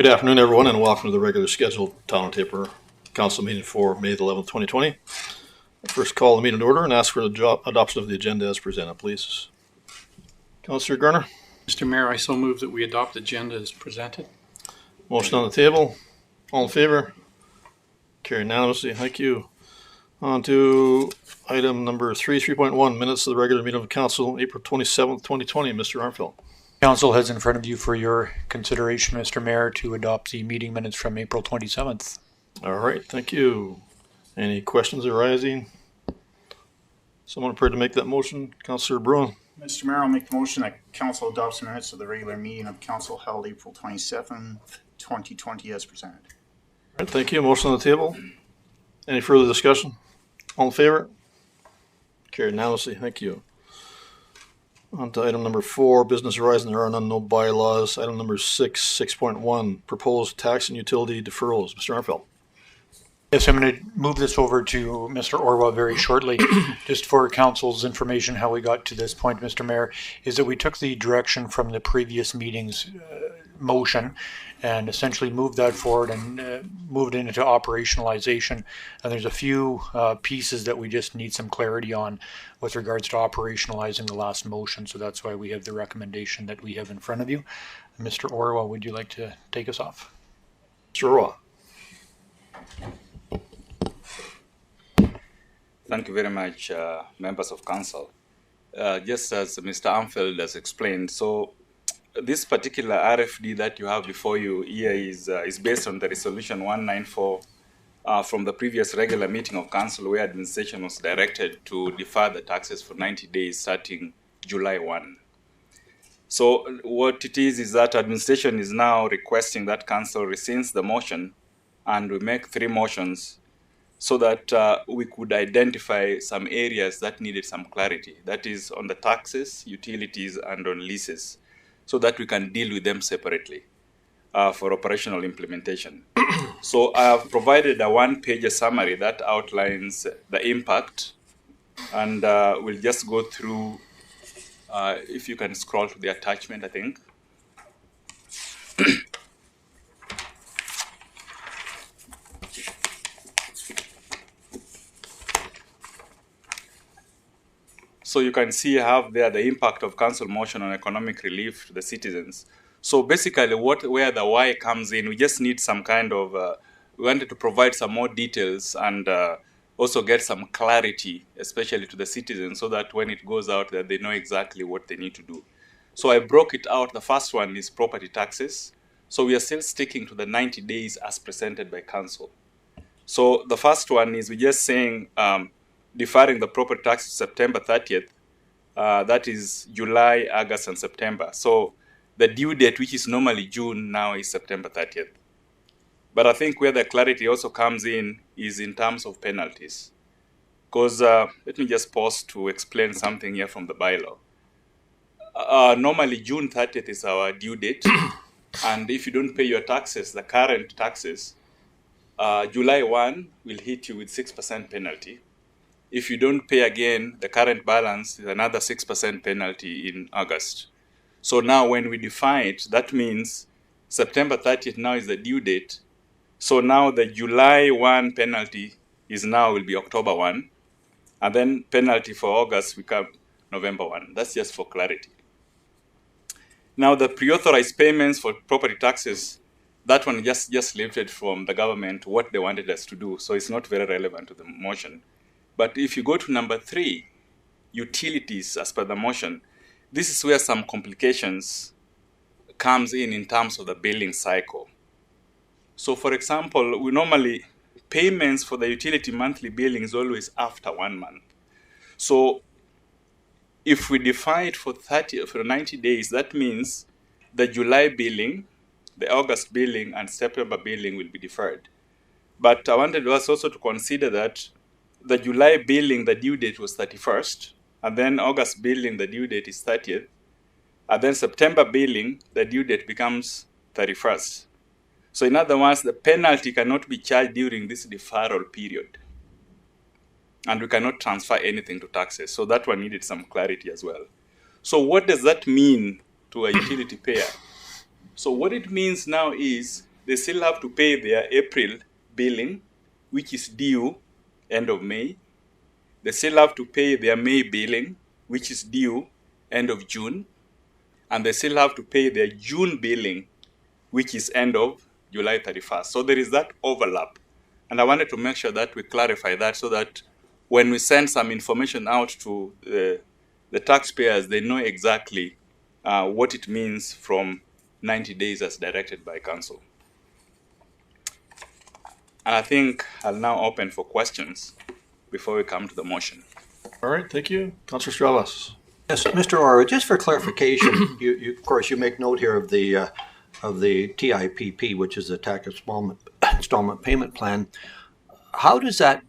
Good afternoon, everyone, and welcome to the regular scheduled Town of Taper Council meeting for May the 11th, 2020. First call the meeting to order and ask for the adoption of the agenda as presented, please. Councillor Garner. Mr. Mayor, I so move that we adopt the agenda as presented. Motion on the table. All in favor? Carried unanimously. Thank you. On to item number 3.1, minutes of the regular meeting of Council, April 27th, 2020. Mr. Armfield. Council has in front of you for your consideration, Mr. Mayor, to adopt the meeting minutes from April 27th. All right, thank you. Any questions arising? Someone prepared to make that motion? Councillor Bruin. Mr. Mayor, I'll make the motion that Council adopts the minutes of the regular meeting of Council held April 27th, 2020 as presented. All right, thank you. Motion on the table. Any further discussion? All in favor? Carried unanimously. Thank you. On to item number 4, business arising, there are none, no bylaws. Item number 6.1, proposed tax and utility deferrals. Mr. Armfield. Yes, I'm going to move this over to Mr. Orwa very shortly. Just for Council's information, how we got to this point, Mr. Mayor, is that we took the direction from the previous meeting's motion and essentially moved that forward and moved it into operationalization. And there's a few pieces that we just need some clarity on with regards to operationalizing the last motion. So that's why we have the recommendation that we have in front of you. Mr. Orwa, would you like to take us off? Mr. Orwa. Thank you very much, members of council. Just as Mr. Armfield has explained, so this particular RFD that you have before you here is based on the resolution 194 from the previous regular meeting of council, where administration was directed to defer the taxes for 90 days starting July 1. So what it is that administration is now requesting that council rescinds the motion and we make 3 motions so that we could identify some areas that needed some clarity. That is on the taxes, utilities, and on leases, so that we can deal with them separately for operational implementation. So I have provided a 1-page summary that outlines the impact, and we'll just go through, if you can scroll to the attachment, I think. So you can see I have there the impact of council motion on economic relief to the citizens. So basically where the why comes in, we just need some kind of, we wanted to provide some more details and also get some clarity, especially to the citizens, so that when it goes out there, they know exactly what they need to do. So I broke it out. The first one is property taxes. So we are still sticking to the 90 days as presented by council. So the first one is we're just saying, deferring the property tax to September 30th, that is July, August, and September. So the due date, which is normally June, now is September 30th. But I think where the clarity also comes in is in terms of penalties. Because let me just pause to explain something here from the bylaw. Normally June 30th is our due date. And if you don't pay your taxes, the current taxes, July 1 will hit you with 6% penalty. If you don't pay again, the current balance is another 6% penalty in August. So now when we define it, that means September 30th now is the due date. So now the July 1 penalty will be October 1. And then penalty for August become November 1. That's just for clarity. Now the pre-authorized payments for property taxes, that one just lifted from the government what they wanted us to do. So it's not very relevant to the motion. But if you go to number 3, utilities as per the motion, this is where some complications comes in terms of the billing cycle. So for example, we normally, payments for the utility monthly billing is always after 1 month. So if we define it for 90 days, that means the July billing, the August billing, and September billing will be deferred. But I wanted us also to consider that the July billing, the due date was 31st, and then August billing, the due date is 30th, and then September billing, the due date becomes 31st. So in other words, the penalty cannot be charged during this deferral period, and we cannot transfer anything to taxes. So that one needed some clarity as well. So what does that mean to a utility payer? So what it means now is they still have to pay their April billing, which is due end of May. They still have to pay their May billing, which is due end of June. And they still have to pay their June billing, which is end of July 31st. So there is that overlap. And I wanted to make sure that we clarify that so that when we send some information out to the taxpayers, they know exactly what it means from 90 days as directed by council. And I think I'll now open for questions before we come to the motion. All right, thank you. Councillor Stravas. Yes, Mr. Orr, just for clarification, you of course you make note here of the TIPP, which is the tax installment payment plan. How does that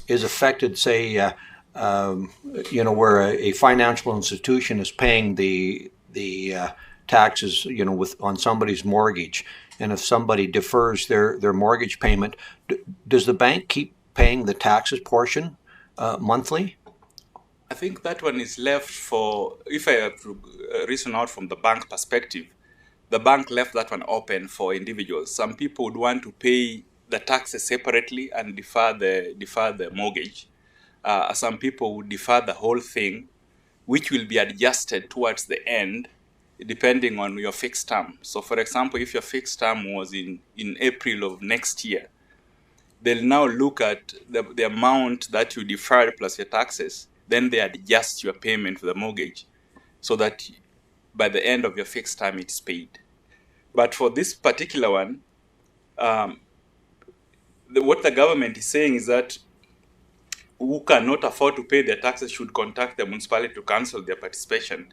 is affected, say, where a financial institution is paying the taxes, on somebody's mortgage, and if somebody defers their mortgage payment, does the bank keep paying the taxes portion monthly? I think that one is left for, if I have to reason out from the bank perspective, the bank left that one open for individuals. Some people would want to pay the taxes separately and defer the mortgage. Some people would defer the whole thing, which will be adjusted towards the end, depending on your fixed term. So, for example, if your fixed term was in April of next year, they'll now look at the amount that you deferred plus your taxes. Then they adjust your payment for the mortgage so that by the end of your fixed term, it's paid. But for this particular one, what the government is saying is that who cannot afford to pay their taxes should contact the municipality to cancel their participation,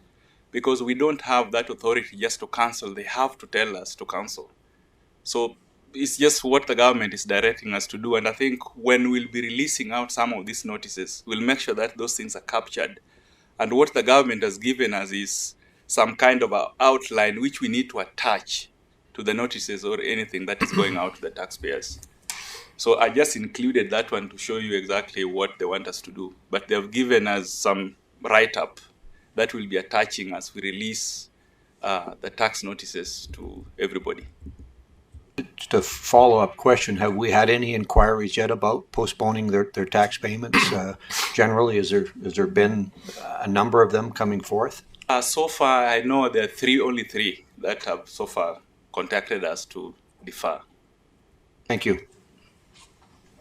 because we don't have that authority just to cancel. They have to tell us to cancel. So it's just what the government is directing us to do. And I think when we'll be releasing out some of these notices, we'll make sure that those things are captured. And what the government has given us is some kind of an outline which we need to attach to the notices or anything that is going out to the taxpayers. So I just included that one to show you exactly what they want us to do. But they've given us some write-up that we'll be attaching as we release the tax notices to everybody. Just a follow-up question: have we had any inquiries yet about postponing their tax payments? Generally, has there been a number of them coming forth? So far, I know there are only three that have so far contacted us to defer. Thank you.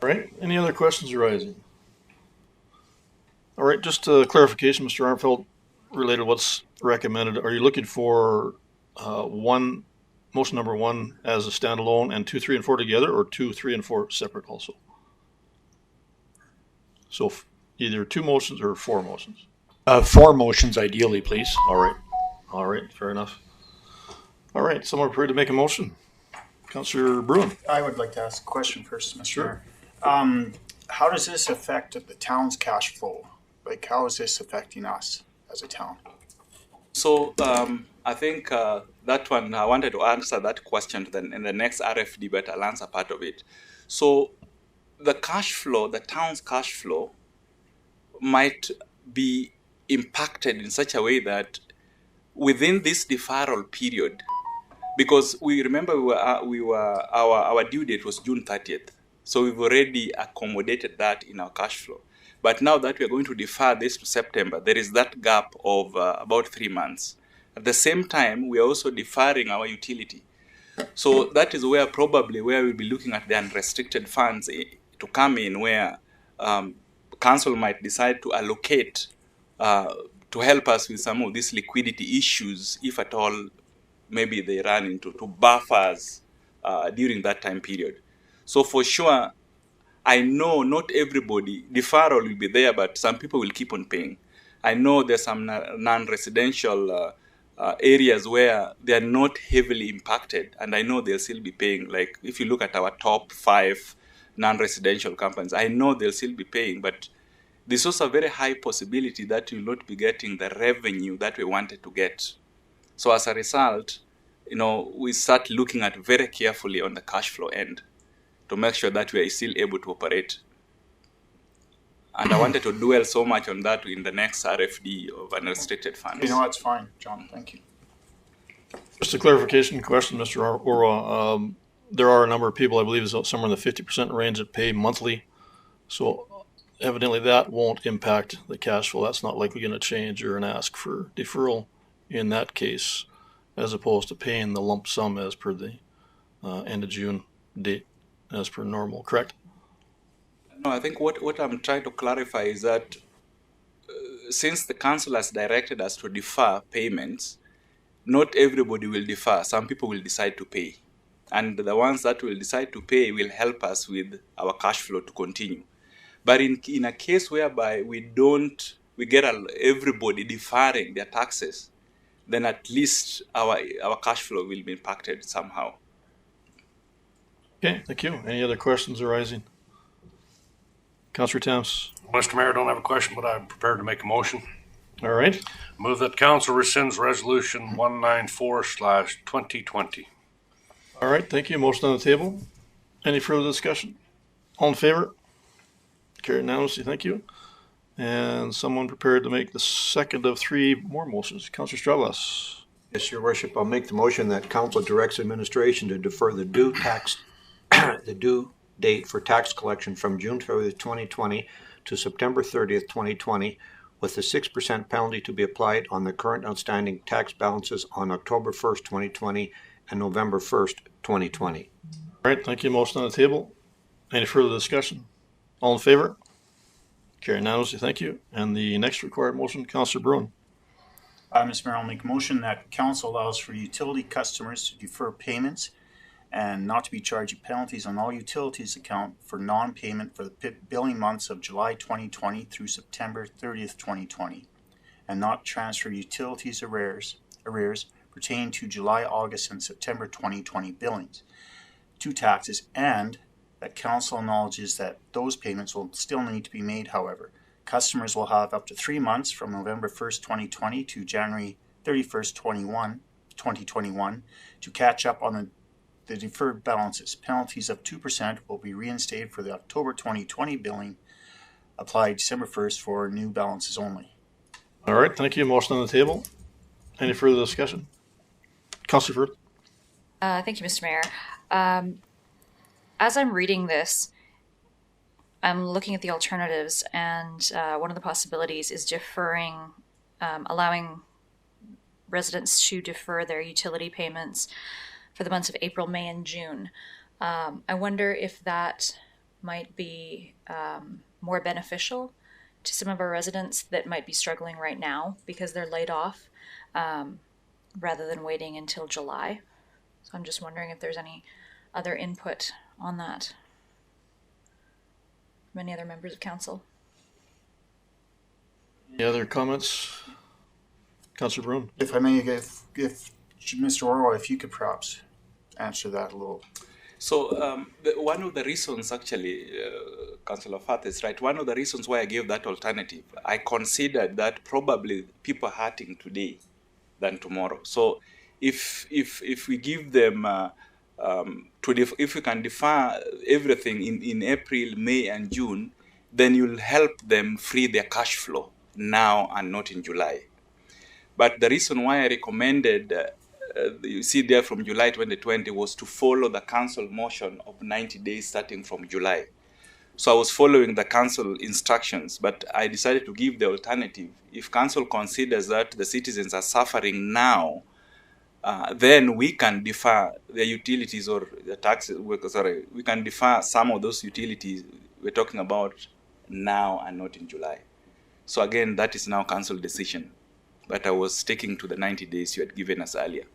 All right, any other questions arising? All right, just a clarification, Mr. Armfeld, related to what's recommended. Are you looking for motion number one as a standalone and 2, 3, and 4 together, or 2, 3, and 4 separate also? So either 2 motions or 4 motions. 4 motions ideally, please. All right, fair enough. All right, someone prepared to make a motion? Councillor Bruin. I would like to ask a question first, Mr. Sure. Mayor. How does this affect the town's cash flow? Like, how is this affecting us as a town? So I think that one, I wanted to answer that question in the next RFD, but I'll answer part of it. So the cash flow, the town's cash flow, might be impacted in such a way that within this deferral period, because we remember our due date was June 30th. So we've already accommodated that in our cash flow. But now that we are going to defer this to September, there is that gap of about 3 months. At the same time, we are also deferring our utility. So that is where we'll be looking at the unrestricted funds to come in, where council might decide to allocate to help us with some of these liquidity issues, if at all maybe they run into buffers during that time period. So for sure, I know not everybody, deferral will be there, but some people will keep on paying. I know there's some non-residential areas where they are not heavily impacted, and I know they'll still be paying. Like if you look at our top 5 non-residential companies, I know they'll still be paying, but there's also a very high possibility that you'll not be getting the revenue that we wanted to get. So as a result, we start looking at very carefully on the cash flow end to make sure that we are still able to operate. And I wanted to dwell so much on that in the next RFD of unrestricted funds. That's fine, John. Thank you. Just a clarification question, Mr. Orwa. There are a number of people, I believe, is somewhere in the 50% range that pay monthly. So evidently that won't impact the cash flow. That's not likely going to change or an ask for deferral in that case, as opposed to paying the lump sum as per the end of June date as per normal, correct? No, I think what I'm trying to clarify is that since the council has directed us to defer payments, not everybody will defer. Some people will decide to pay. And the ones that will decide to pay will help us with our cash flow to continue. But in a case whereby we get everybody deferring their taxes, then at least our cash flow will be impacted somehow. Okay, thank you. Any other questions arising? Councillor Thames. Mr. Mayor, I don't have a question, but I'm prepared to make a motion. All right. Move that council rescinds resolution 194/2020. All right, thank you. Motion on the table. Any further discussion? All in favor? Carried unanimously, thank you. And someone prepared to make the second of three more motions. Councillor Stravas. Yes, Your Worship, I'll make the motion that council directs administration to defer the due date for tax collection from June 30th, 2020 to September 30th, 2020, with a 6% penalty to be applied on the current outstanding tax balances on October 1st, 2020 and November 1st, 2020. All right, thank you. Motion on the table. Any further discussion? All in favor? Carried unanimously, thank you. And the next required motion, Councillor Bruin. Mr. Mayor, I'll make a motion that council allows for utility customers to defer payments and not to be charged penalties on all utilities account for non-payment for the billing months of July 2020 through September 30th, 2020, and not transfer utilities arrears pertaining to July, August, and September 2020 billings to taxes, and that council acknowledges that those payments will still need to be made. However, customers will have up to 3 months from November 1st, 2020 to January 31st, 2021 to catch up on the deferred balances. Penalties of 2% will be reinstated for the October 2020 billing applied December 1st for new balances only. All right, thank you. Motion on the table. Any further discussion? Councillor Firth. Thank you, Mr. Mayor. As I'm reading this, I'm looking at the alternatives, and one of the possibilities is allowing residents to defer their utility payments for the months of April, May, and June. I wonder if that might be more beneficial to some of our residents that might be struggling right now because they're laid off, rather than waiting until July. So I'm just wondering if there's any other input on that from any other members of council. Any other comments? Councillor Bruin. If I may, if Mr. Orwa, if you could perhaps answer that a little. So one of the reasons, actually, Councillor Firth is right. One of the reasons why I gave that alternative, I considered that probably people are hurting today than tomorrow. So if we give them if we can defer everything in April, May, and June, then you'll help them free their cash flow now and not in July. But the reason why I recommended, you see there from July 2020, was to follow the council motion of 90 days starting from July. So I was following the council instructions, but I decided to give the alternative. If council considers that the citizens are suffering now, then we can defer the utilities or the taxes. We can defer some of those utilities we're talking about now and not in July. So again, that is now council decision. But I was sticking to the 90 days you had given us earlier.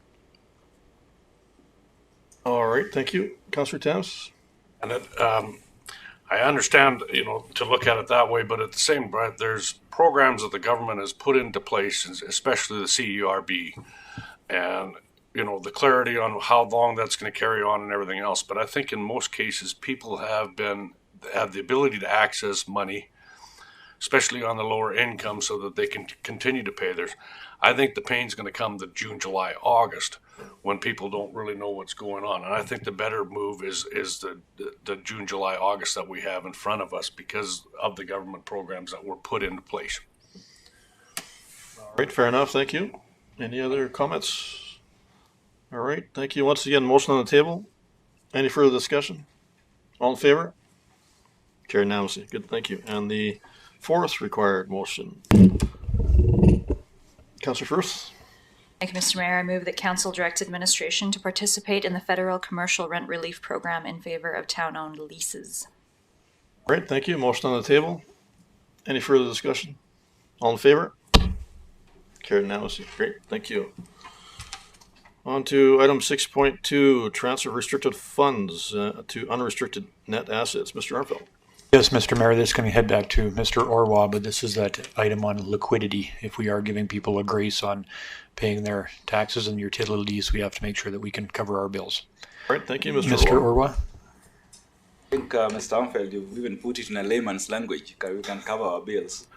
All right, thank you. Councillor Thames. And I understand, to look at it that way, but at the same breath, there's programs that the government has put into place, especially the CERB, and the clarity on how long that's going to carry on and everything else. But I think in most cases, people have the ability to access money, especially on the lower income, so that they can continue to pay theirs. I think the pain's going to come to June, July, August, when people don't really know what's going on. And I think the better move is the June, July, August that we have in front of us because of the government programs that were put into place. All right, fair enough. Thank you. Any other comments? All right, thank you. Once again, motion on the table. Any further discussion? All in favor? Carried unanimously. Good, thank you. And the fourth required motion. Councillor Firth? Thank you, Mr. Mayor. I move that council direct administration to participate in the federal commercial rent relief program in favor of town-owned leases. All right, thank you. Motion on the table. Any further discussion? All in favor? Carried unanimously. Great, thank you. On to item 6.2, transfer of restricted funds to unrestricted net assets. Mr. Armfelt. Yes, Mr. Mayor, this can head back to Mr. Orwa, but this is that item on liquidity. If we are giving people a grace on paying their taxes and utilities, we have to make sure that we can cover our bills. All right, thank you, Mr. Mr. Orwa. Orwa? I think, Mr. Armfelt, you've even put it in a layman's language. We can cover our bills.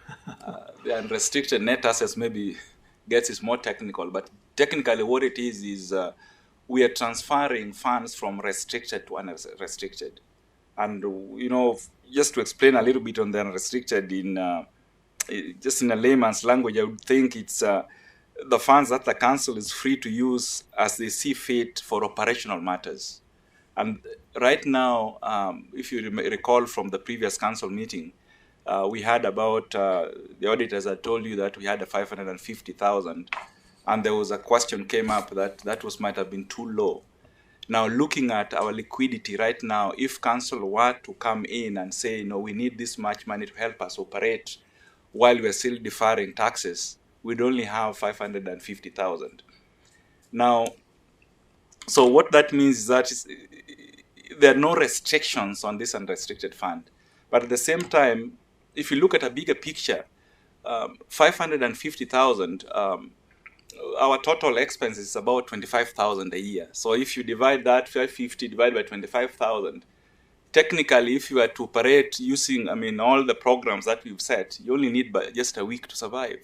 The unrestricted net assets maybe gets is more technical, but technically what it is we are transferring funds from restricted to unrestricted. And, you know, just to explain a little bit on the unrestricted, just in a layman's language, I would think it's the funds that the council is free to use as they see fit for operational matters. And right now, if you recall from the previous council meeting, we had about, the auditors had told you that we had a 550,000, and there was a question came up that might have been too low. Now, looking at our liquidity right now, if council were to come in and say, you know, we need this much money to help us operate while we're still deferring taxes, we'd only have 550,000. Now, so what that means is that there are no restrictions on this unrestricted fund. But at the same time, if you look at a bigger picture, 550,000, our total expense is about 25,000 a year. So if you divide that 550 divided by 25,000, technically, if you were to operate using, all the programs that we've set, you only need just a week to survive.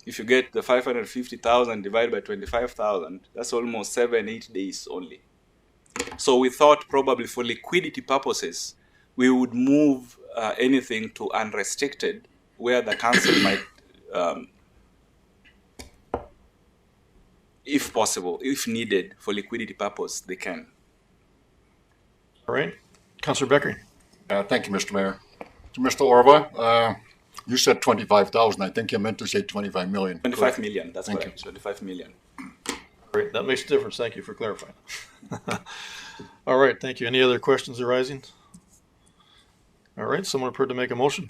If you get the 550,000 divided by 25,000, that's almost 7-8 days only. So we thought probably for liquidity purposes, we would move anything to unrestricted, where the council might, if possible, if needed for liquidity purpose, they can. All right. Councillor Becker. Thank you, Mr. Mayor. To Mr. Orwa, you said 25,000. I think you meant to say 25 million. 25 million, that's Thank correct. 25 million. Great, that makes a difference. Thank you for clarifying. All right, thank you. Any other questions arising? All right, someone prepared to make a motion?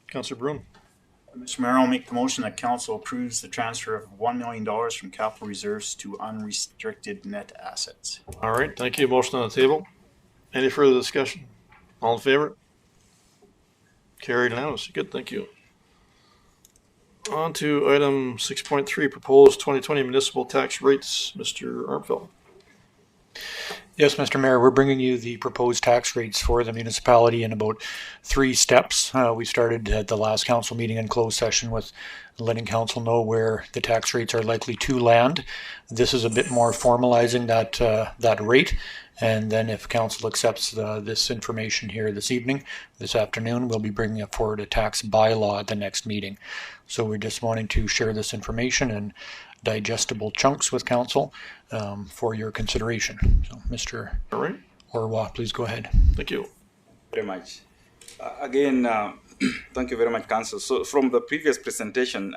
Councillor Broom. Mr. Mayor, I'll make the motion that council approves the transfer of $1 million from capital reserves to unrestricted net assets. All right, thank you. Motion on the table. Any further discussion? All in favor? Carried unanimously. Good, thank you. On to item 6.3, proposed 2020 municipal tax rates. Mr. Armfelt. Yes, Mr. Mayor, we're bringing you the proposed tax rates for the municipality in about 3 steps. We started at the last council meeting in closed session with letting council know where the tax rates are likely to land. This is a bit more formalizing that rate. And then if council accepts this information here this afternoon, we'll be bringing forward a tax bylaw at the next meeting. So we're just wanting to share this information in digestible chunks with council for your consideration. So Mr. All right. Orwa, please go ahead. Thank you. Very much. Again, thank you very much, council. So from the previous presentation,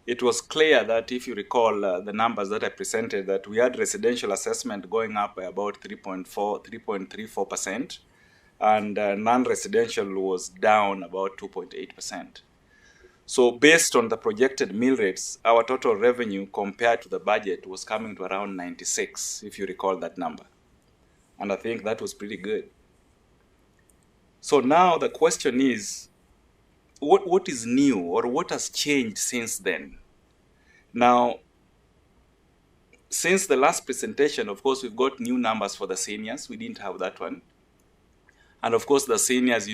it was clear that if you recall the numbers that I presented, that we had residential assessment going up by about 3.34%, and non-residential was down about 2.8%. So based on the projected mill rates, our total revenue compared to the budget was coming to around 96, if you recall that number. And I think that was pretty good. So now the question is, what is new or what has changed since then? Now, since the last presentation, of course, we've got new numbers for the seniors. We didn't have that one. And of course, the seniors,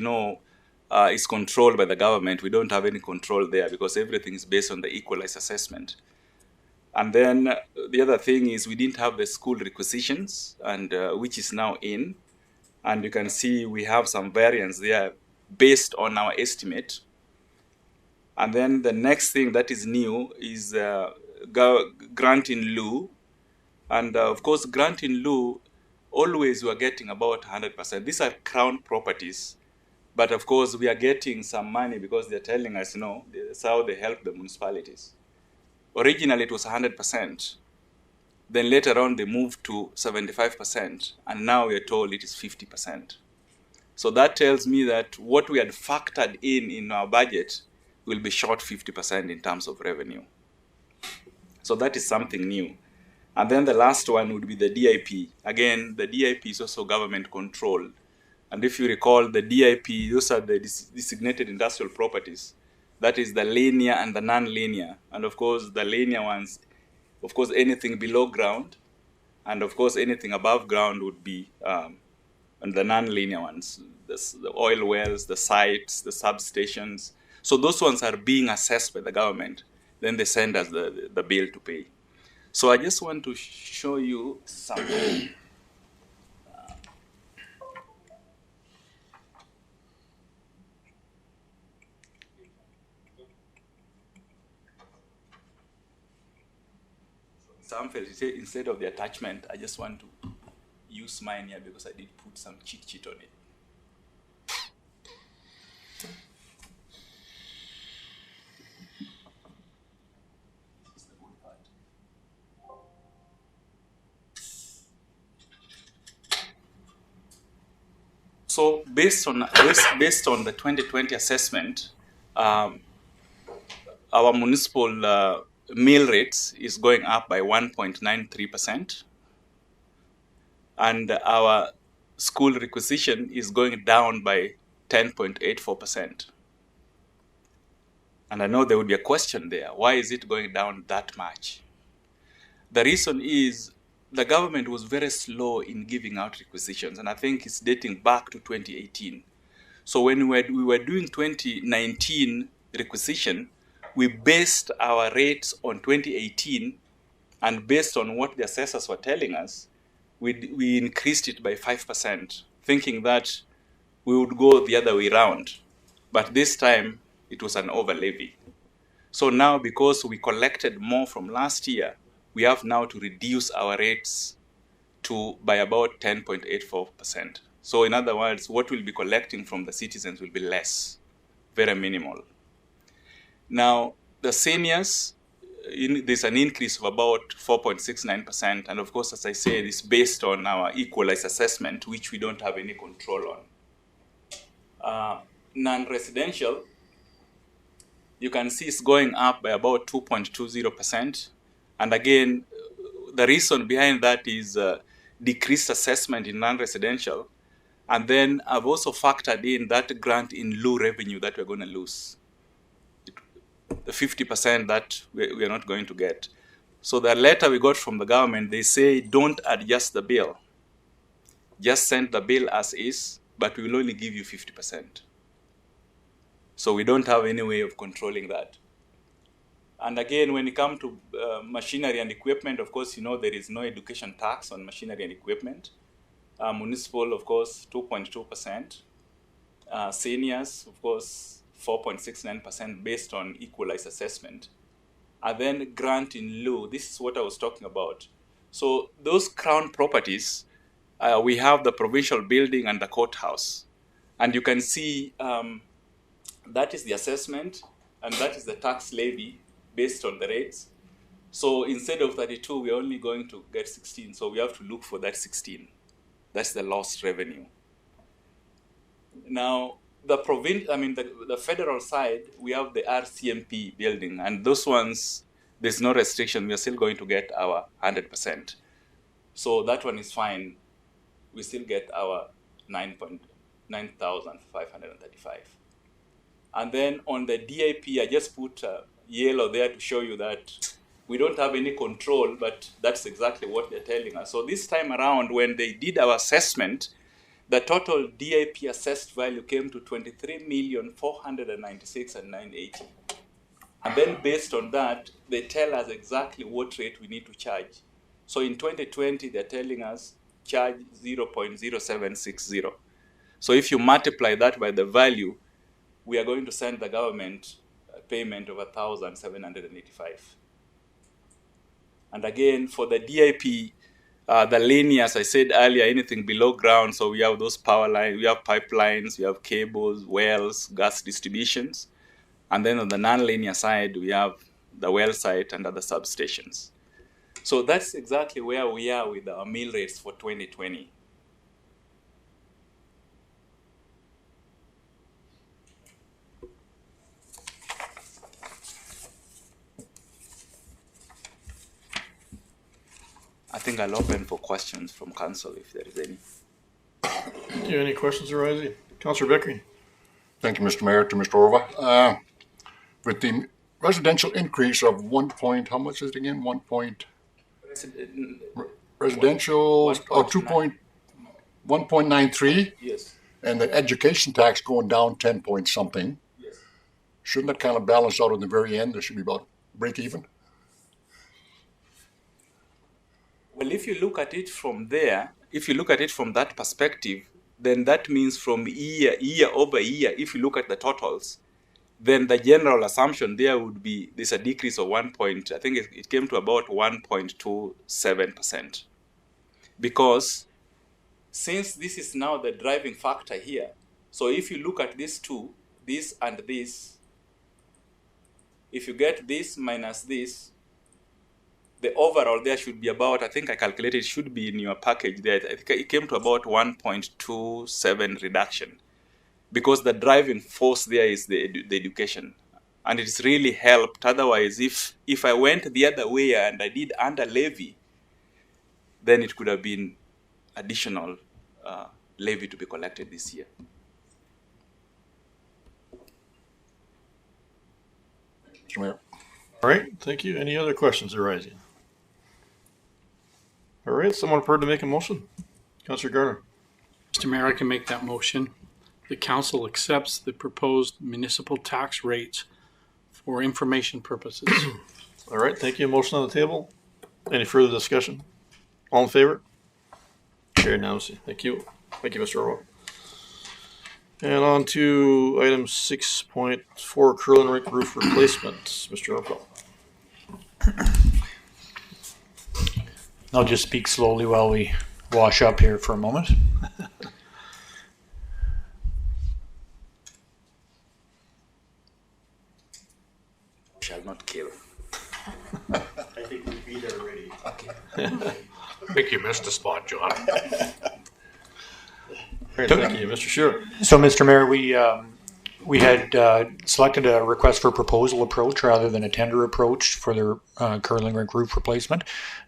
is controlled by the government. We don't have any control there because everything is based on the equalized assessment. And then the other thing is we didn't have the school requisitions, and which is now in. And you can see we have some variance there based on our estimate. And then the next thing that is new is grant in lieu And of course, grant in lieu, always we are getting about 100%. These are crown properties. But of course, we are getting some money because they're telling us, that's how they help the municipalities. Originally, it was 100%. Then later on, they moved to 75%. And now we are told it is 50%. So that tells me that what we had factored in our budget will be short 50% in terms of revenue. So that is something new. And then the last one would be the DIP. Again, the DIP is also government controlled. And if you recall, the DIP, those are the designated industrial properties. That is the linear and the non-linear. And of course, the linear ones, of course, anything below ground. And of course, anything above ground would be, and the non-linear ones, the oil wells, the sites, the substations. So those ones are being assessed by the government. Then they send us the bill to pay. So I just want to show you something. Instead of the attachment, I just want to use mine here because I did put some cheat sheet on it. So based on the 2020 assessment, our municipal mill rates is going up by 1.93%, and our school requisition is going down by 10.84%. And I know there would be a question there. Why is it going down that much? The reason is the government was very slow in giving out requisitions, and I think it's dating back to 2018. So when we were doing 2019 requisition, we based our rates on 2018, and based on what the assessors were telling us, we increased it by 5%, thinking that we would go the other way around. But this time, it was an over levy. So now, because we collected more from last year, we have now to reduce our rates by about 10.84%. So in other words, what we'll be collecting from the citizens will be less, very minimal. Now, the seniors, there's an increase of about 4.69%. And of course, as I said, it's based on our equalized assessment, which we don't have any control on. Non-residential, you can see it's going up by about 2.20%. And again, the reason behind that is decreased assessment in non-residential. And then I've also factored in that grant in lieu revenue that we're going to lose, the 50% that we're not going to get. So the letter we got from the government, they say, don't adjust the bill. Just send the bill as is, but we will only give you 50%. So we don't have any way of controlling that. And again, when it comes to machinery and equipment, of course, there is no education tax on machinery and equipment. Municipal, of course, 2.2%. Seniors, of course, 4.69% based on equalized assessment. And then grant in lieu, this is what I was talking about. So those crown properties, we have the provincial building and the courthouse. And you can see that is the assessment, and that is the tax levy based on the rates. So instead of 32, we're only going to get 16. So we have to look for that 16. That's the lost revenue. Now, the federal side, we have the RCMP building, and those ones, there's no restriction. We are still going to get our 100%. So that one is fine. We still get our 9,535. And then on the DIP, I just put yellow there to show you that we don't have any control, but that's exactly what they're telling us. So this time around, when they did our assessment, the total DIP assessed value came to 23,496,980. And then based on that, they tell us exactly what rate we need to charge. So in 2020, they're telling us charge 0.0760. So if you multiply that by the value, we are going to send the government a payment of 1,785. And again, for the DIP, The linear, as I said earlier, anything below ground. So we have those power lines, we have pipelines, we have cables, wells, gas distributions. And then on the non-linear side, we have the well site and other substations. So that's exactly where we are with our mill rates for 2020. I think I'll open for questions from council if there is any. Do you have any questions arising? Councillor Beckery. Thank you, Mr. Mayor, to Mr. Orva. With the residential increase of 1 point, how much is it again? 1 point, residential of 1.93, Yes. and the education tax going down 10 point something. Yes. Shouldn't that kind of balance out in the very end? There should be about break even. Well, if you look at it from there, if you look at it from that perspective, then that means from year over year, if you look at the totals, then the general assumption there would be there's a decrease of I think it came to about 1.27%. Because since this is now the driving factor here, so if you look at these two, this and this, if you get this minus this, the overall there should be about, I think I calculated, it should be in your package there. I think it came to about 1.27 reduction, because the driving force there is the education, and it's really helped. Otherwise, if I went the other way and I did under levy, then it could have been additional levy to be collected this year. Mr. Mayor. All right, thank you. Any other questions arising? All right, someone prepared to make a motion? Councillor Garner. Mr. Mayor, I can make that motion. The council accepts the proposed municipal tax rates for information purposes. All right, thank you. Motion on the table. Any further discussion? All in favor? Carried unanimously. Thank you. Thank you, Mr. Orwell. And on to item 6.4, curling rink roof replacement. Mr. Orwell. I'll just speak slowly while we wash up here for a moment. Shall not kill. I think we'd be there already. I think you missed a spot, John. All right, thank you, Mr. Shearer. So, Mr. Mayor, we had selected a request for proposal approach rather than a tender approach for the curling rink roof replacement,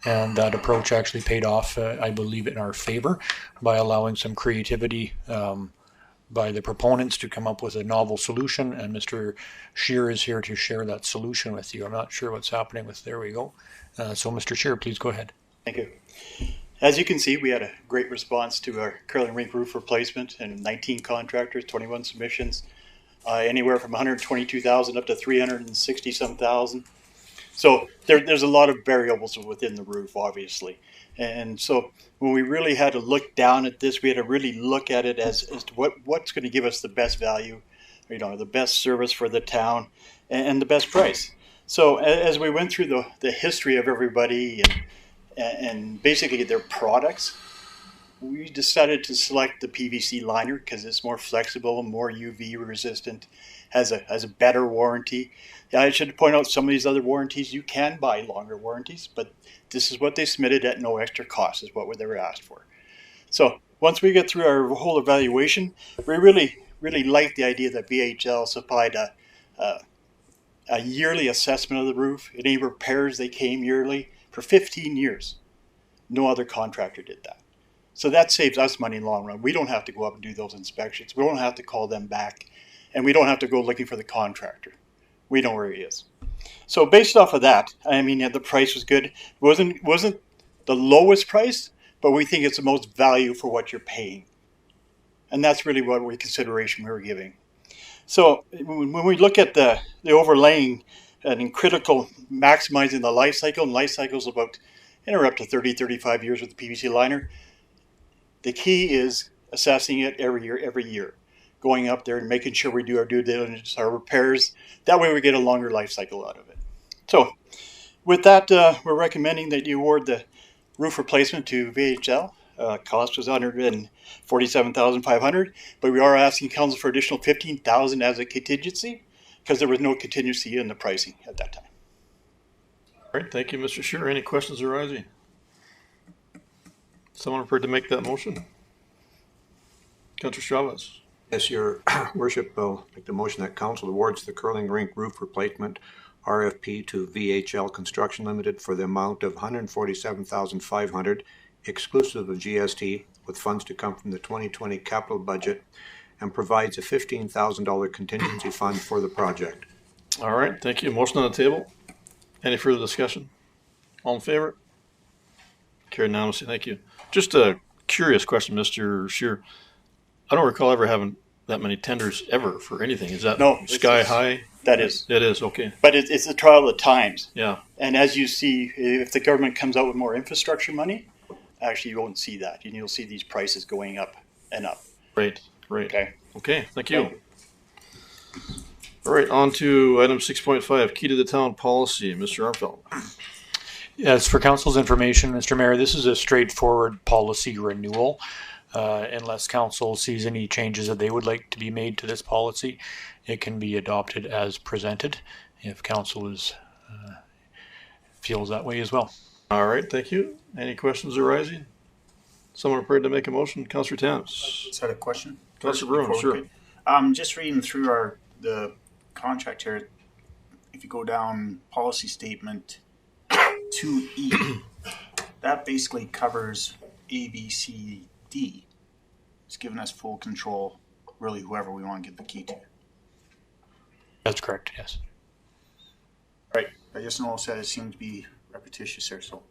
and that approach actually paid off, I believe, in our favor by allowing some creativity by the proponents to come up with a novel solution, and Mr. Shearer is here to share that solution with you. I'm not sure what's happening with, there we go. So, Mr. Shearer, please go ahead. Thank you. As you can see, we had a great response to our curling rink roof replacement, and 19 contractors, 21 submissions, anywhere from 122,000 up to 360 some thousand. So there's a lot of variables within the roof, obviously. And so when we really had to look down at this, we had to really look at it as to what's going to give us the best value, the best service for the town, and the best price. So as we went through the history of everybody and basically their products, we decided to select the PVC liner because it's more flexible, more UV resistant, has a better warranty. I should point out some of these other warranties, you can buy longer warranties, but this is what they submitted at no extra cost, is what they were asked for. So once we get through our whole evaluation, we really liked the idea that BHL supplied a yearly assessment of the roof. Any repairs, they came yearly for 15 years. No other contractor did that. So that saves us money in the long run. We don't have to go up and do those inspections. We don't have to call them back, and we don't have to go looking for the contractor. We know where he is. So based off of that, I mean, the price was good. It wasn't the lowest price, but we think it's the most value for what you're paying. And that's really what consideration we were giving. So when we look at the overlaying and critical maximizing the life cycle, and life cycle is about up to 30, 35 years with the PVC liner, the key is assessing it every year, going up there and making sure we do our due diligence, our repairs. That way we get a longer life cycle out of it. So with that, we're recommending that you award the roof replacement to VHL. Cost was $147,500, but we are asking council for additional $15,000 as a contingency because there was no contingency in the pricing at that time. All right, thank you, Mr. Scheer. Any questions arising? Someone prepared to make that motion? Councilor Chavez. Yes, Your Worship, will make the motion that council awards the curling rink roof replacement RFP to VHL Construction Limited for the amount of $147,500 exclusive of GST, with funds to come from the 2020 capital budget, and provides a $15,000 contingency fund for the project. All right, thank you. Motion on the table. Any further discussion? All in favor? Carried unanimously. Thank you. Just a curious question, Mr. Scheer. I don't recall ever having that many tenders ever for anything. Is that No, sky high? That is. It is, okay. But it's a trial of times. Yeah. And as you see, if the government comes out with more infrastructure money, actually you won't see that. You'll see these prices going up and up. Great. Okay. Okay, thank you. All right, on to item 6.5, key to the town policy. Mr. Armfeldt. As for council's information, Mr. Mayor, this is a straightforward policy renewal. Unless council sees any changes that they would like to be made to this policy, it can be adopted as presented if council is feels that way as well. All right, thank you. Any questions arising? Someone prepared to make a motion? Councillor Thames. Is that a question? Councillor Bruin, Before we sure. could- Just reading through the contract here, if you go down policy statement 2E, that basically covers A, B, C, D. It's giving us full control, really, whoever we want to give the key to. That's correct, yes. Right. I just noticed that it seemed to be repetitious there, so.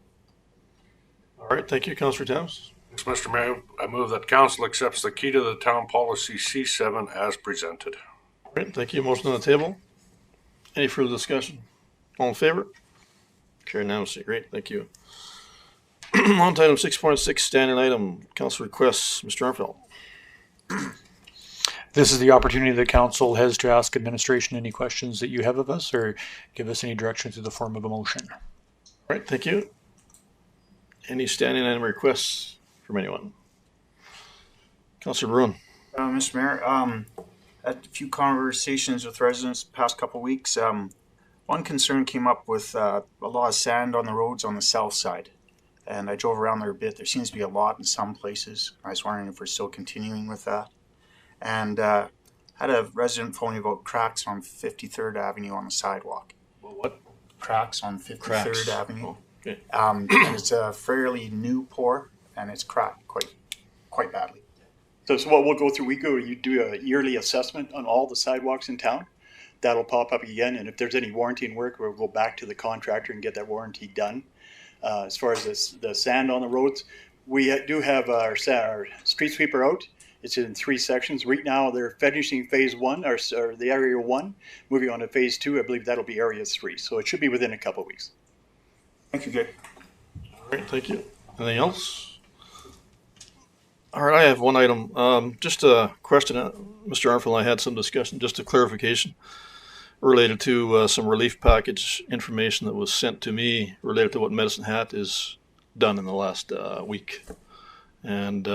All right, thank you, Councillor Thames. Yes, Mr. Mayor, I move that council accepts the key to the town policy C7 as presented. All right, thank you. Motion on the table. Any further discussion? All in favor? Carried unanimously. Great, thank you. On to item 6.6, standing item, council requests. Mr. Armfeldt. This is the opportunity that council has to ask administration any questions that you have of us or give us any direction through the form of a motion. All right, thank you. Any standing item requests from anyone? Councillor Bruin. Mr. Mayor, had a few conversations with residents the past couple of weeks. One concern came up with a lot of sand on the roads on the south side. And I drove around there a bit. There seems to be a lot in some places. I was wondering if we're still continuing with that. And had a resident phone me about cracks on 53rd Avenue on the sidewalk. What? Cracks on 53rd Avenue. Oh, okay. And it's a fairly new pour, and it's cracked quite badly. So what we'll go through, you do a yearly assessment on all the sidewalks in town. That'll pop up again, and if there's any warranty in work, we'll go back to the contractor and get that warranty done. As far as the sand on the roads, we do have our street sweeper out. It's in 3 sections. Right now, they're finishing phase 1, or the area 1, moving on to phase 2. I believe that'll be area 3. So it should be within a couple of weeks. Thank you, good. All right, thank you. Anything else? All right, I have one item. Just a question. Mr. Armfeldt and I had some discussion, just a clarification related to some relief package information that was sent to me related to what Medicine Hat has done in the last week. And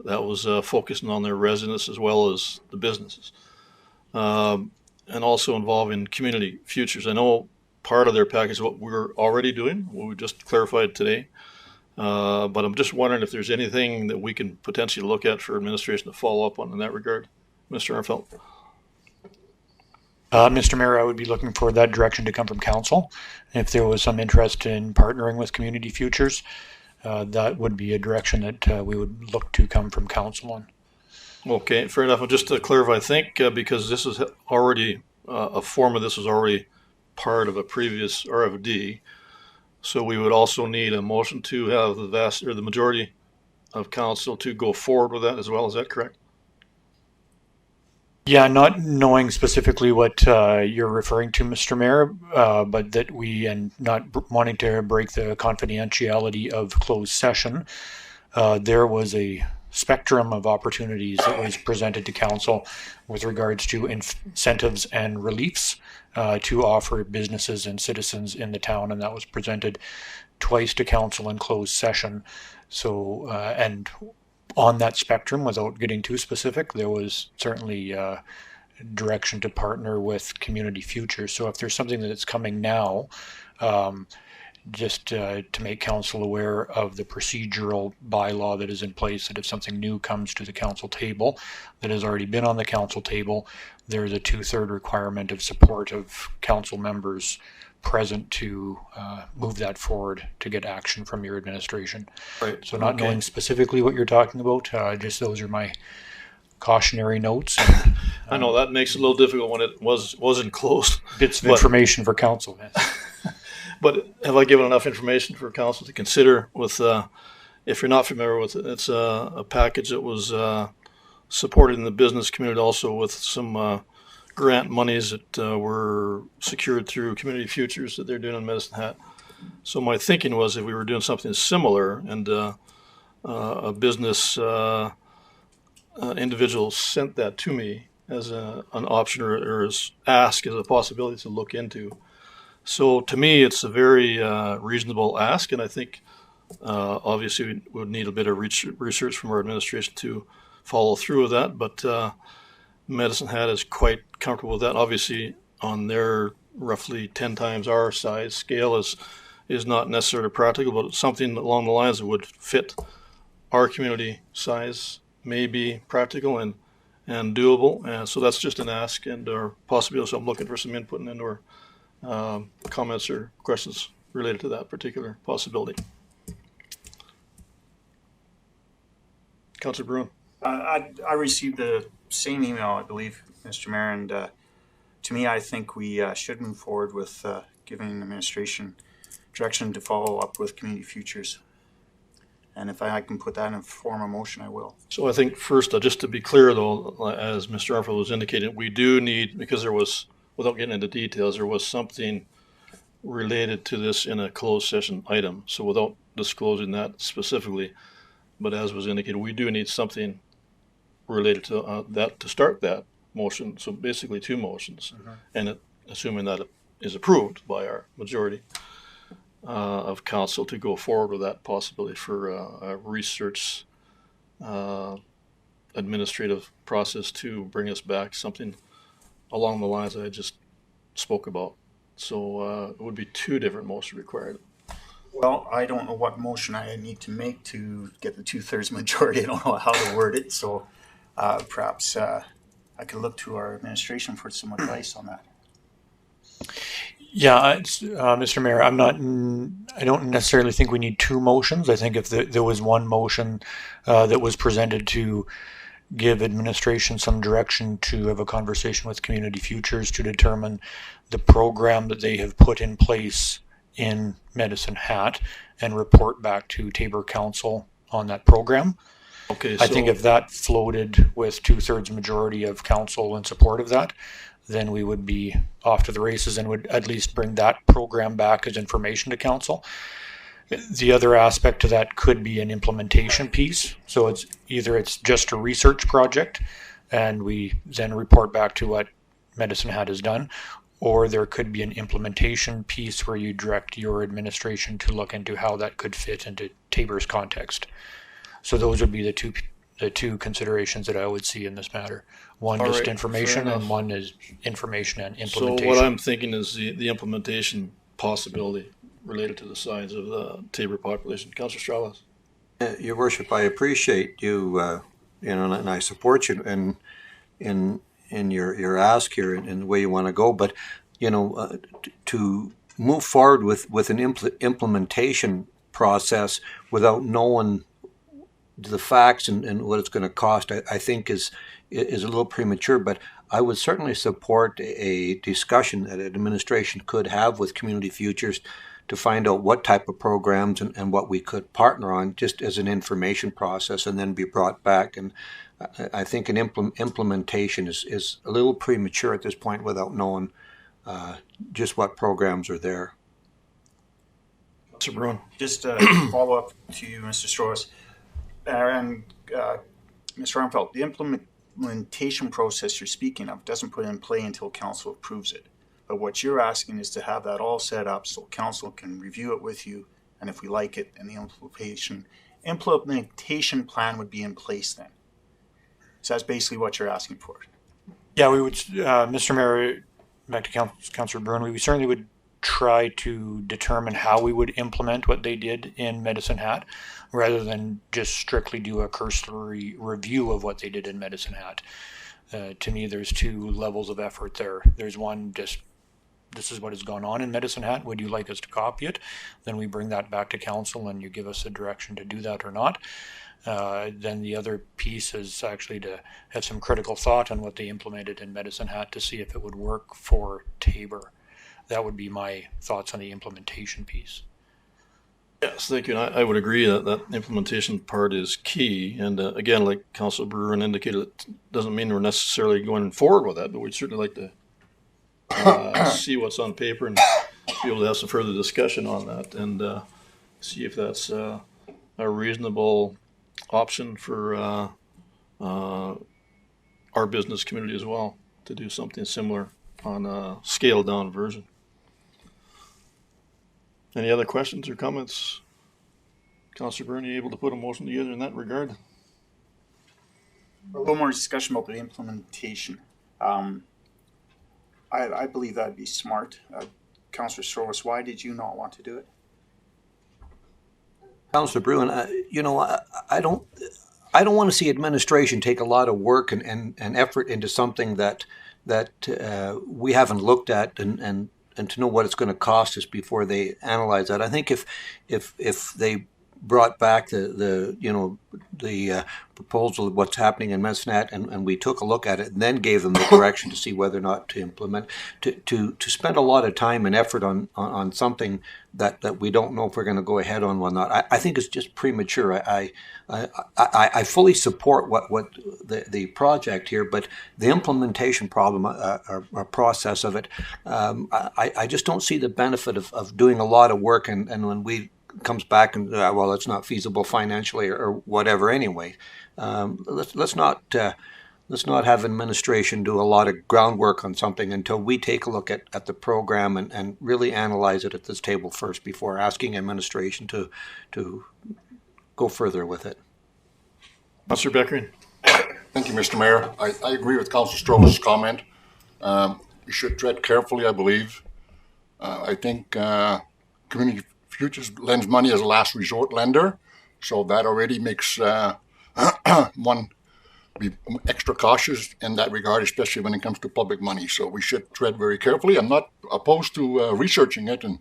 that was focusing on their residents as well as the businesses. And also involving community futures. I know part of their package is what we're already doing, what we just clarified today. But I'm just wondering if there's anything that we can potentially look at for administration to follow up on in that regard. Mr. Armfeldt. Mr. Mayor, I would be looking for that direction to come from council. If there was some interest in partnering with Community Futures, that would be a direction that we would look to come from council on. Okay, fair enough. Just to clarify, I think because this is already, a form of this is already part of a previous RFD, so we would also need a motion to have the majority of council to go forward with that as well. Is that correct? Yeah, not knowing specifically what you're referring to, Mr. Mayor, but that we, and not wanting to break the confidentiality of closed session, there was a spectrum of opportunities that was presented to council with regards to incentives and reliefs to offer businesses and citizens in the town, and that was presented twice to council in closed session. So, and on that spectrum, without getting too specific, there was certainly direction to partner with Community Futures. So if there's something that's coming now, just to make council aware of the procedural bylaw that is in place, that if something new comes to the council table that has already been on the council table, there's a 2/3 requirement of support of council members present to move that forward to get action from your administration. Right. So not Okay. knowing specifically what you're talking about, just those are my cautionary notes and I know that makes it a little difficult when it wasn't closed. bits of But- information for council. But have I given enough information for council to consider with, if you're not familiar with it, it's a package that was supported in the business community also with some grant monies that were secured through Community Futures that they're doing in Medicine Hat. So my thinking was if we were doing something similar and a business individual sent that to me as an option or as ask as a possibility to look into. So to me, it's a very reasonable ask, and I think obviously we would need a bit of research from our administration to follow through with that. But Medicine Hat is quite comfortable with that. Obviously, on their roughly 10 times our size scale is not necessarily practical, but something along the lines that would fit our community size may be practical and doable. And so that's just an ask and or possibility. So I'm looking for some input and or comments or questions related to that particular possibility. Councilor Bruin. I received the same email, I believe, Mr. Mayor, and to me, I think we should move forward with giving administration direction to follow up with Community Futures. And if I can put that in a form of motion, I will. So I think first, just to be clear though, as Mr. Arnold was indicating, we do need, because there was, without getting into details, there was something related to this in a closed session item. So without disclosing that specifically, but as was indicated, we do need something related to that to start that motion. So basically 2 motions, and assuming that it is approved by our majority of council to go forward with that possibility for a research administrative process to bring us back something along the lines that I just spoke about. So it would be 2 different motions required. Well, I don't know what motion I need to make to get the 2/3 majority. I don't know how to word it, so perhaps I could look to our administration for some advice on that. Yeah, Mr. Mayor, I don't necessarily think we need 2 motions. I think if there was one motion that was presented to give administration some direction to have a conversation with Community Futures to determine the program that they have put in place in Medicine Hat and report back to Tabor Council on that program. Okay, I think if that floated with 2/3 majority of council in support of that, then we would be off to the races and would at least bring that program back as information to council. The other aspect to that could be an implementation piece. So it's just a research project and we then report back to what Medicine Hat has done, or there could be an implementation piece where you direct your administration to look into how that could fit into Tabor's context. So those would be the two considerations that I would see in this matter. One All just right, information fair and enough. one is information and So implementation. what I'm thinking is the implementation possibility related to the size of the Tabor population. Councilor Strauss. Your Worship, I appreciate you, and I support you in your ask here and the way you want to go. But to move forward with an implementation process without knowing the facts and what it's going to cost, I think is a little premature. But I would certainly support a discussion that administration could have with Community Futures to find out what type of programs and what we could partner on, just as an information process, and then be brought back. And I think an implementation is a little premature at this point without knowing just what programs are there. Councilor Bruin. Just a follow up to you, Mr. Strauss. And Mr. Armfelt, the implementation process you're speaking of doesn't put in play until council approves it. But what you're asking is to have that all set up so council can review it with you, and if we like it, then the implementation plan would be in place then. So that's basically what you're asking for. Yeah, we would, Mr. Mayor, back to Councillor Byrne, we certainly would try to determine how we would implement what they did in Medicine Hat, rather than just strictly do a cursory review of what they did in Medicine Hat. To me, there's two levels of effort there. There's one, just this is what has gone on in Medicine Hat. Would you like us to copy it? Then we bring that back to council and you give us a direction to do that or not. Then the other piece is actually to have some critical thought on what they implemented in Medicine Hat to see if it would work for Tabor. That would be my thoughts on the implementation piece. Yes, thank you. And I would agree that that implementation part is key. And again, like Councilor Bruin indicated, it doesn't mean we're necessarily going forward with that, but we'd certainly like to see what's on paper and be able to have some further discussion on that and see if that's a reasonable option for our business community as well, to do something similar on a scaled down version. Any other questions or comments? Councilor Byrne, you able to put a motion together in that regard? A little more discussion about the implementation. I believe that'd be smart. Councillor Strobus, why did you not want to do it? Councilor Bruin, I don't want to see administration take a lot of work and effort into something that we haven't looked at and to know what it's going to cost us before they analyze that. I think if they brought back the proposal of what's happening in Medicine Hat and we took a look at it and then gave them the direction to see whether or not to implement, to spend a lot of time and effort on something that we don't know if we're going to go ahead on or not, I think it's just premature. I fully support what the project here, but the implementation problem or process of it, I just don't see the benefit of doing a lot of work and when we comes back and well, it's not feasible financially or whatever anyway. Let's not have administration do a lot of groundwork on something until we take a look at the program and really analyze it at this table first before asking administration to go further with it. Councilor Beckering. Thank you, Mr. Mayor. I agree with Councilor Strobus' comment. We should tread carefully, I believe. I think Community Futures lends money as a last resort lender, so that already makes one be extra cautious in that regard, especially when it comes to public money. So we should tread very carefully. I'm not opposed to researching it and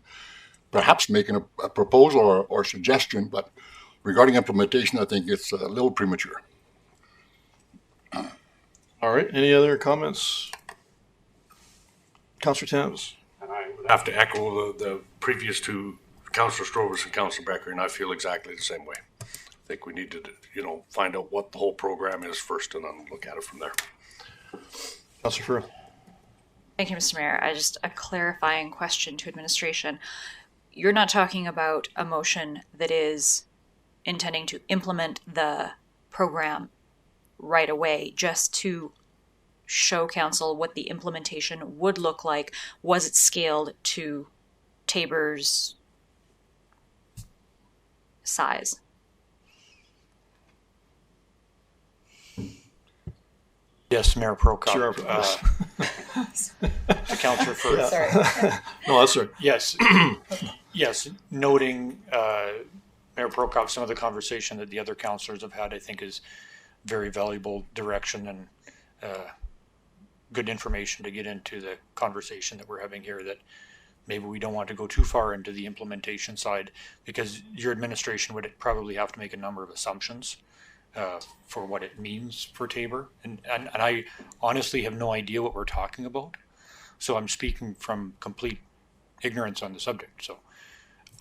perhaps making a proposal or suggestion, but regarding implementation, I think it's a little premature. All right. Any other comments? Councilor Thames. And I would have to echo the previous two, Councilor Strobus and Councilor Becker, and I feel exactly the same way. I think we need to, find out what the whole program is first and then look at it from there. Councilor Furr. Thank you, Mr. Mayor. Just a clarifying question to administration. You're not talking about a motion that is intending to implement the program right away, just to show council what the implementation would look like. Was it scaled to Tabor's size? Yes, Mayor Prokop. Sure. To Councilor Furr. Sorry. No, that's right. Yes, yes. Noting Mayor Prokop, some of the conversation that the other councillors have had, I think, is very valuable direction and good information to get into the conversation that we're having here. That maybe we don't want to go too far into the implementation side, because your administration would probably have to make a number of assumptions for what it means for Tabor. And I honestly have no idea what we're talking about. So I'm speaking from complete ignorance on the subject. So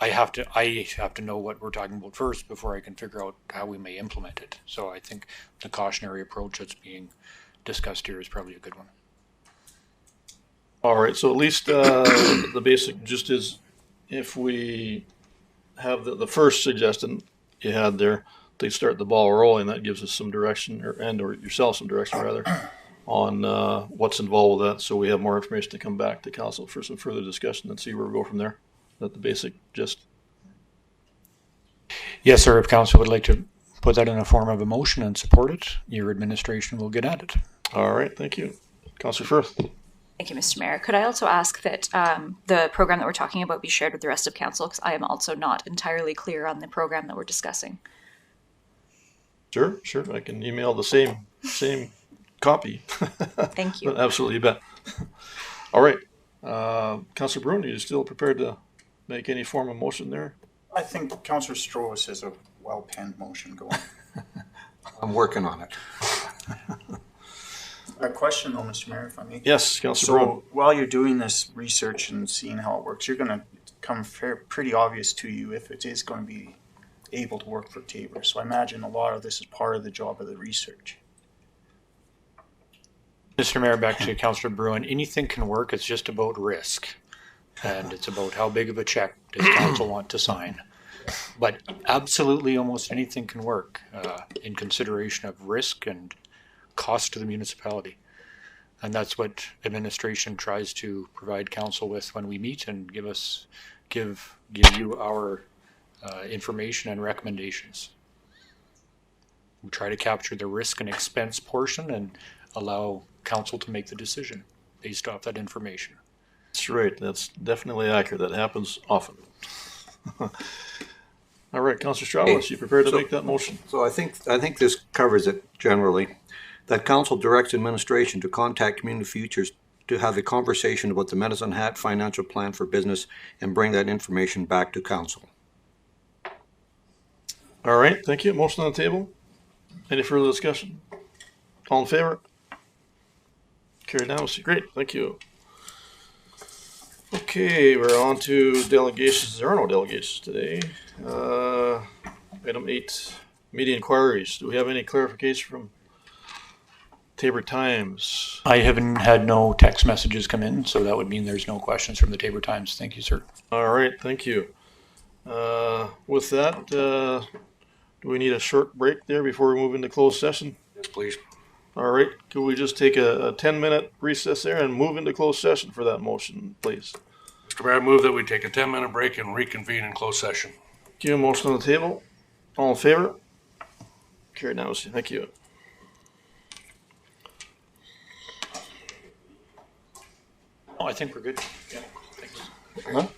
I have to know what we're talking about first before I can figure out how we may implement it. So I think the cautionary approach that's being discussed here is probably a good one. All right, so at least the basic gist is, if we have the first suggestion you had there, to start the ball rolling. That gives us some direction, or yourself some direction rather, on what's involved with that. So we have more information to come back to council for some further discussion and see where we go from there. Is that the basic gist? Yes, sir. If council would like to put that in a form of a motion and support it, your administration will get at it. All right, thank you. Councillor Firth. Thank you, Mr. Mayor. Could I also ask that the program that we're talking about be shared with the rest of council? Because I am also not entirely clear on the program that we're discussing. Sure. I can email the same copy. Thank you. Absolutely, you bet. All right. Councillor Bruin, are you still prepared to make any form of motion there? I think Councillor Strauss has a well-penned motion going. I'm working on it. A question though, Mr. Mayor, if I may. Yes, Councillor Bruin. So while you're doing this research and seeing how it works, you're going to come pretty obvious to you if it is going to be able to work for Tabor. So I imagine a lot of this is part of the job of the research. Mr. Mayor, back to Councillor Bruin. Anything can work. It's just about risk. And it's about how big of a check does council want to sign. But absolutely almost anything can work in consideration of risk and cost to the municipality. And that's what administration tries to provide council with when we meet and give you our information and recommendations. We try to capture the risk and expense portion and allow council to make the decision based off that information. That's right. That's definitely accurate. That happens often. All right, Councillor Strauss, you prepared to make that motion? So I think this covers it generally. That council directs administration to contact Community Futures to have a conversation about the Medicine Hat financial plan for business and bring that information back to council. All right, thank you. Motion on the table. Any further discussion? All in favor? Carried unanimously. Great, thank you. Okay, we're on to delegations. There are no delegations today. Item 8, media inquiries. Do we have any clarification from Tabor Times? I haven't had no text messages come in, so that would mean there's no questions from the Tabor Times. Thank you, sir. All right, thank you. With that, do we need a short break there before we move into closed session? Yes, please. All right, could we just take a 10-minute recess there and move into closed session for that motion, please? Mr. Mayor, I move that we take a 10-minute break and reconvene in closed session. Thank you. Motion on the table. All in favor? Carried unanimously. Thank you. Oh, I think we're good. Yeah, thanks. Huh?